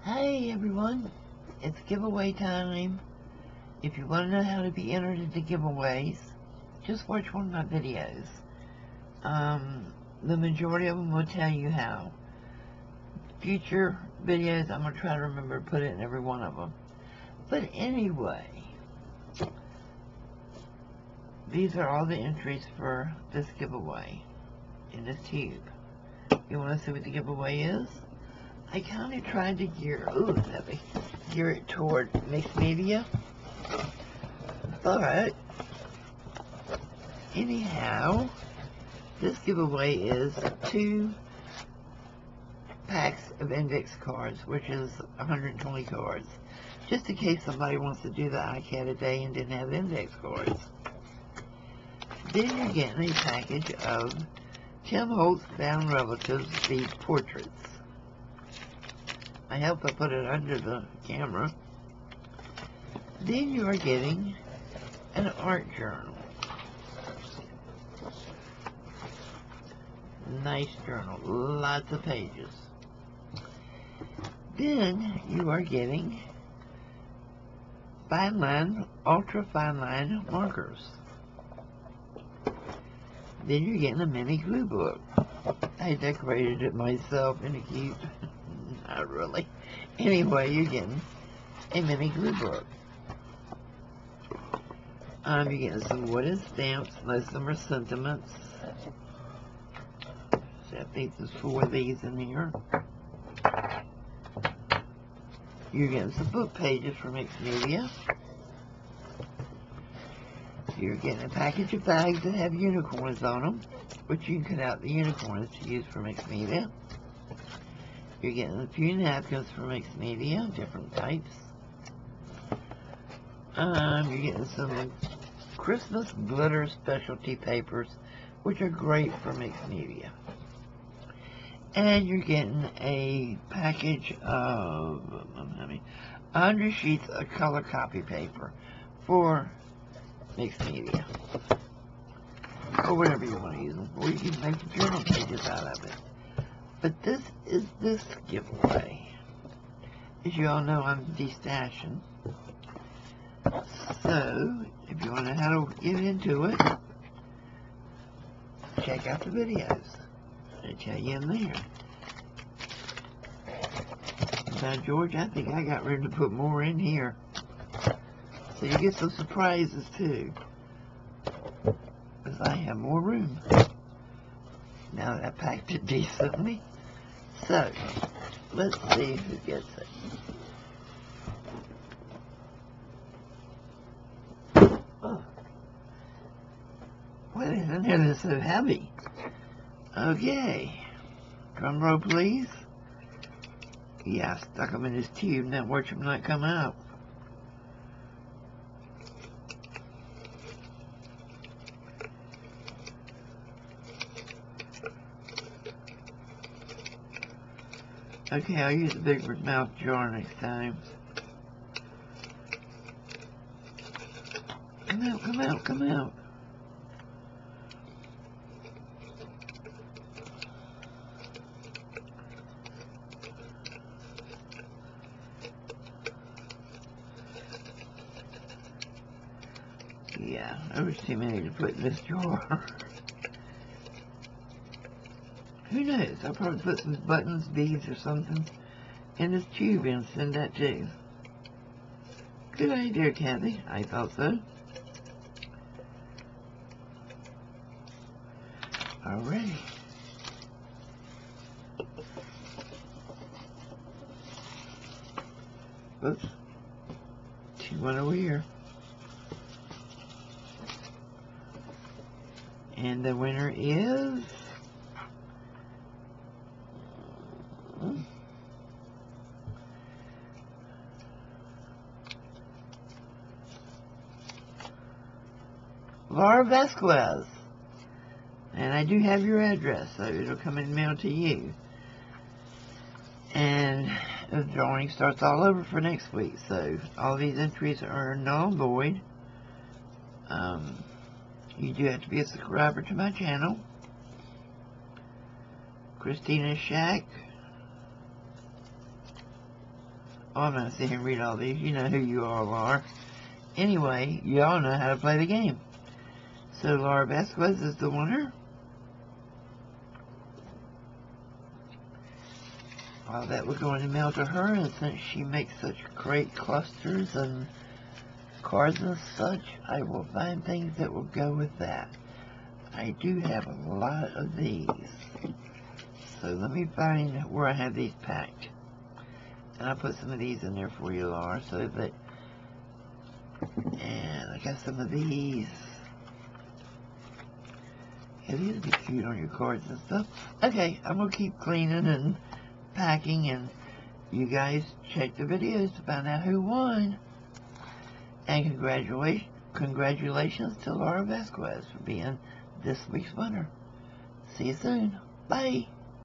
Hey everyone, it's giveaway time. If you want to know how to be entered into giveaways, just watch one of my videos. The majority of them will tell you how. Future videos, I'm going to try to remember to put it in every one of them. But anyway, these are all the entries for this giveaway in this tube. You want to see what the giveaway is? I kind of tried to gear it toward mixed media. But, anyhow, this giveaway is 2 packs of index cards, which is 120 cards. Just in case somebody wants to do the iCat a day and didn't have index cards. Then you're getting a package of Tim Holtz Found Relatives, the portraits. I hope I put it under the camera. Then you are getting an art journal. Nice journal, lots of pages. Then you are getting fine line, ultra fine line markers. Then you're getting a mini glue book. I decorated it myself in a cute, not really. Anyway, you're getting a mini glue book. You're getting some wooden stamps. Most of them are sentiments. So I think there's 4 of these in here. You're getting some book pages from Mixed Media. You're getting a package of bags that have unicorns on them, which you can cut out the unicorns to use for Mixed Media. You're getting a few napkins for Mixed Media, different types. You're getting some Christmas glitter specialty papers, which are great for Mixed Media. And you're getting a package of 100 sheets of color copy paper for Mixed Media. Or whatever you want to use them for. You can make journal pages out of it. But this is this giveaway. As you all know, I'm destashing. So, if you want to know how to get into it, check out the videos. I tell you in there. Now, George, I think I got room to put more in here. So you get some surprises, too. Because I have more room. Now that I packed it decently. So, let's see who gets it. Oh. What is in here that's so heavy? Okay. Drum roll, please. Yeah, I stuck them in this tube. Now watch them not come out. Okay, I'll use a bigger mouth jar next time. Come out, come out, come out. Yeah, there was too many to put in this jar. Who knows? I'll probably put some buttons, beads, or something in this tube and send that too. Good idea, Kathy. I thought so. Alrighty. Oops. One over here. And the winner is... Laura Vasquez. And I do have your address, so it'll come in mail to you. And the drawing starts all over for next week, so all these entries are null and void. You do have to be a subscriber to my channel. Christina Shack. Oh, I'm not sitting here and read all these. You know who you all are. Anyway, you all know how to play the game. So Laura Vasquez is the winner. All that we're going to mail to her, and since she makes such great clusters and cards and such, I will find things that will go with that. I do have a lot of these. So let me find where I have these packed. And I'll put some of these in there for you, Laura, so that... And I got some of these. Yeah, these would be cute on your cards and stuff. Okay, I'm going to keep cleaning and packing, and you guys check the videos to find out who won. And congratulations to Laura Vasquez for being this week's winner. See you soon. Bye.